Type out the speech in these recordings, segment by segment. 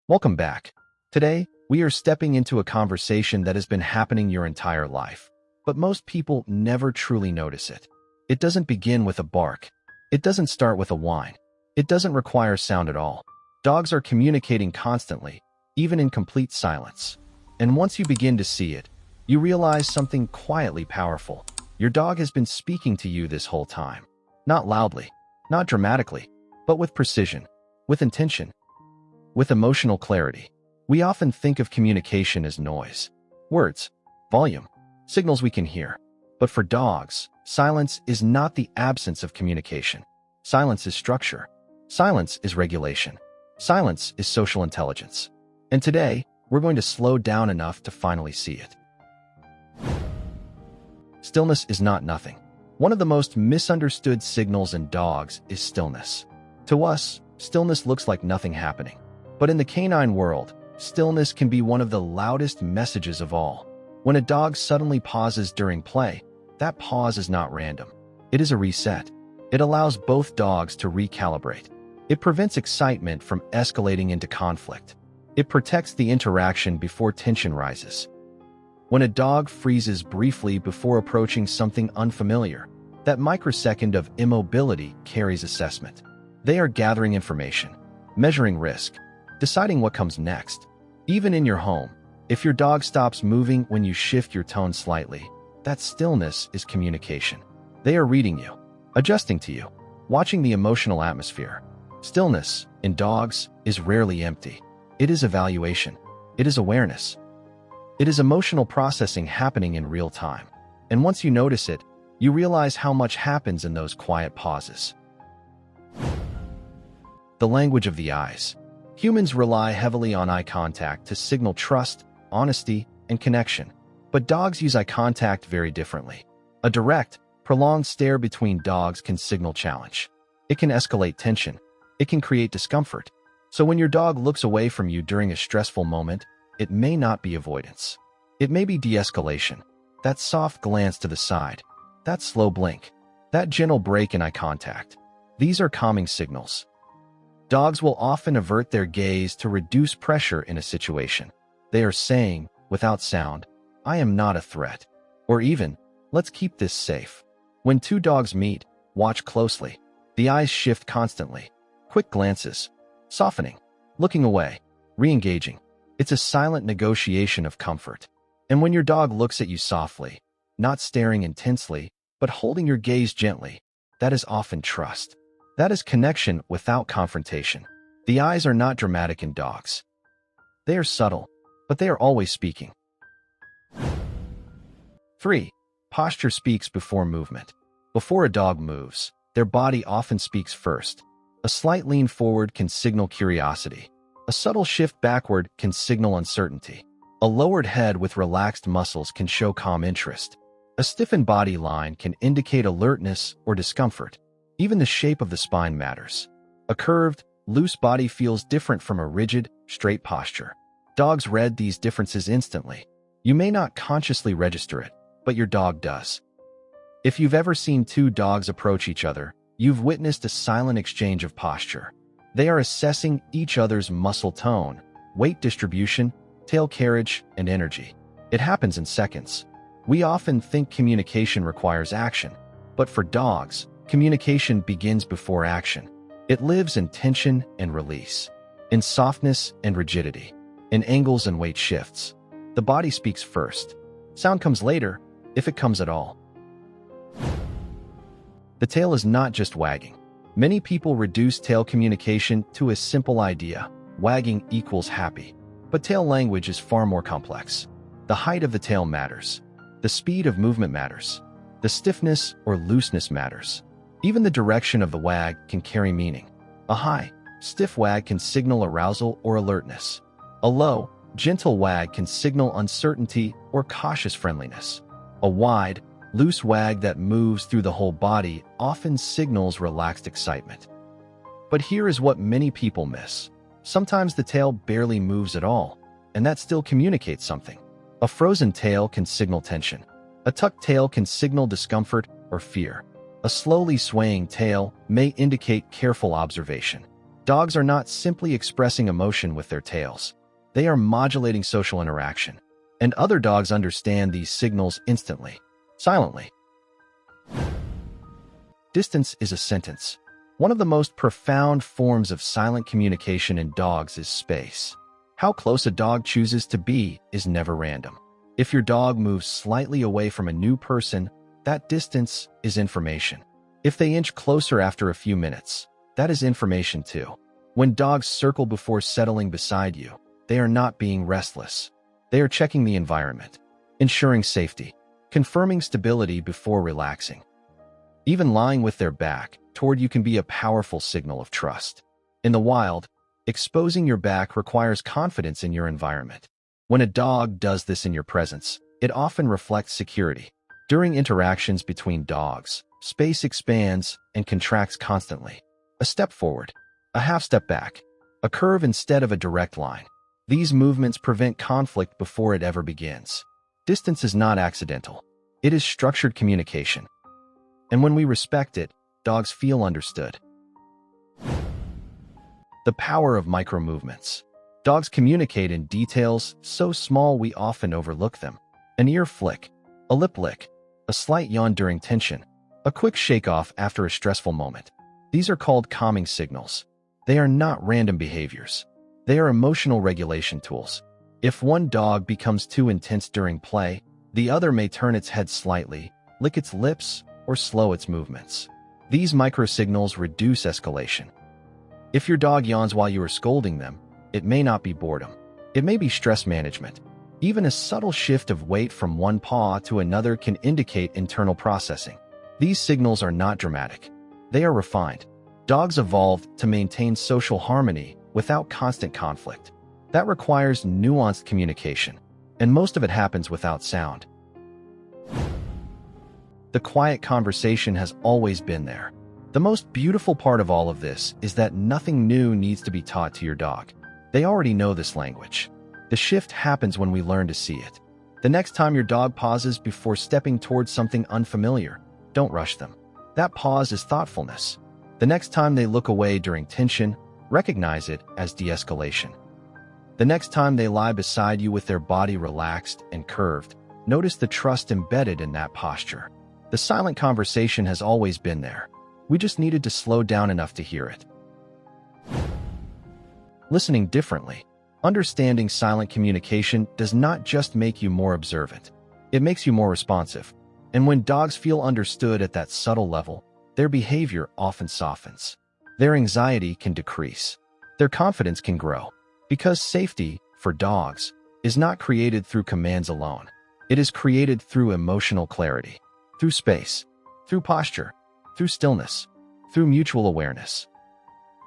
Welcome back. Today, we are stepping into a conversation that has been happening your entire life, but most people never truly notice it. It doesn't begin with a bark. It doesn't start with a whine. It doesn't require sound at all. Dogs are communicating constantly, even in complete silence. And once you begin to see it, you realize something quietly powerful. Your dog has been speaking to you this whole time. Not loudly, not dramatically, but with precision, with intention, with emotional clarity. We often think of communication as noise, words, volume, signals we can hear. But for dogs, silence is not the absence of communication. Silence is structure. Silence is regulation. Silence is social intelligence. And today, we're going to slow down enough to finally see it. Stillness is not nothing. One of the most misunderstood signals in dogs is stillness. To us, stillness looks like nothing happening. But in the canine world, stillness can be one of the loudest messages of all. When a dog suddenly pauses during play, that pause is not random. It is a reset. It allows both dogs to recalibrate. It prevents excitement from escalating into conflict. It protects the interaction before tension rises. When a dog freezes briefly before approaching something unfamiliar, that microsecond of immobility carries assessment. They are gathering information, measuring risk, deciding what comes next. Even in your home, if your dog stops moving when you shift your tone slightly, that stillness is communication. They are reading you, adjusting to you, watching the emotional atmosphere. Stillness, in dogs, is rarely empty. It is evaluation. It is awareness. It is emotional processing happening in real time. And once you notice it, you realize how much happens in those quiet pauses. The language of the eyes. Humans rely heavily on eye contact to signal trust, honesty, and connection. But dogs use eye contact very differently. A direct, prolonged stare between dogs can signal challenge. It can escalate tension. It can create discomfort. So when your dog looks away from you during a stressful moment, it may not be avoidance. It may be de-escalation. That soft glance to the side. That slow blink. That gentle break in eye contact. These are calming signals. Dogs will often avert their gaze to reduce pressure in a situation. They are saying, without sound, "I am not a threat." Or even, "Let's keep this safe." When two dogs meet, watch closely. The eyes shift constantly. Quick glances. Softening. Looking away. Re-engaging. It's a silent negotiation of comfort. And when your dog looks at you softly, not staring intensely, but holding your gaze gently, that is often trust. That is connection without confrontation. The eyes are not dramatic in dogs. They are subtle, but they are always speaking. 3. Posture speaks before movement. Before a dog moves, their body often speaks first. A slight lean forward can signal curiosity. A subtle shift backward can signal uncertainty. A lowered head with relaxed muscles can show calm interest. A stiffened body line can indicate alertness or discomfort. Even the shape of the spine matters. A curved, loose body feels different from a rigid, straight posture. Dogs read these differences instantly. You may not consciously register it, but your dog does. If you've ever seen two dogs approach each other, you've witnessed a silent exchange of posture. They are assessing each other's muscle tone, weight distribution, tail carriage, and energy. It happens in seconds. We often think communication requires action, but for dogs, communication begins before action. It lives in tension and release, in softness and rigidity, in angles and weight shifts. The body speaks first. Sound comes later, if it comes at all. The tail is not just wagging. Many people reduce tail communication to a simple idea: wagging equals happy. But tail language is far more complex. The height of the tail matters. The speed of movement matters. The stiffness or looseness matters. Even the direction of the wag can carry meaning. A high, stiff wag can signal arousal or alertness. A low, gentle wag can signal uncertainty or cautious friendliness. A wide, loose wag that moves through the whole body often signals relaxed excitement. But here is what many people miss. Sometimes the tail barely moves at all, and that still communicates something. A frozen tail can signal tension. A tucked tail can signal discomfort or fear. A slowly swaying tail may indicate careful observation. Dogs are not simply expressing emotion with their tails. They are modulating social interaction, and other dogs understand these signals instantly, silently. Distance is a sentence. One of the most profound forms of silent communication in dogs is space. How close a dog chooses to be is never random. If your dog moves slightly away from a new person, that distance is information. If they inch closer after a few minutes, that is information too. When dogs circle before settling beside you, they are not being restless. They are checking the environment, ensuring safety, confirming stability before relaxing. Even lying with their back toward you can be a powerful signal of trust. In the wild, exposing your back requires confidence in your environment. When a dog does this in your presence, it often reflects security. During interactions between dogs, space expands and contracts constantly. A step forward, a half step back, a curve instead of a direct line. These movements prevent conflict before it ever begins. Distance is not accidental. It is structured communication. And when we respect it, dogs feel understood. The power of micro-movements. Dogs communicate in details so small we often overlook them. An ear flick, a lip lick, a slight yawn during tension, a quick shake-off after a stressful moment. These are called calming signals. They are not random behaviors. They are emotional regulation tools. If one dog becomes too intense during play, the other may turn its head slightly, lick its lips, or slow its movements. These microsignals reduce escalation. If your dog yawns while you are scolding them, it may not be boredom. It may be stress management. Even a subtle shift of weight from one paw to another can indicate internal processing. These signals are not dramatic. They are refined. Dogs evolved to maintain social harmony without constant conflict. That requires nuanced communication, and most of it happens without sound. The quiet conversation has always been there. The most beautiful part of all of this is that nothing new needs to be taught to your dog. They already know this language. The shift happens when we learn to see it. The next time your dog pauses before stepping towards something unfamiliar, don't rush them. That pause is thoughtfulness. The next time they look away during tension, recognize it as de-escalation. The next time they lie beside you with their body relaxed and curved, notice the trust embedded in that posture. The silent conversation has always been there. We just needed to slow down enough to hear it. Listening differently. Understanding silent communication does not just make you more observant. It makes you more responsive. And when dogs feel understood at that subtle level, their behavior often softens. Their anxiety can decrease. Their confidence can grow. Because safety, for dogs, is not created through commands alone. It is created through emotional clarity, through space, through posture, through stillness, through mutual awareness.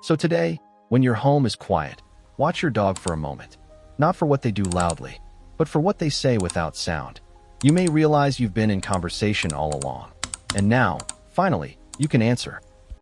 So today, when your home is quiet, watch your dog for a moment. Not for what they do loudly, but for what they say without sound. You may realize you've been in conversation all along. And now, finally, you can answer.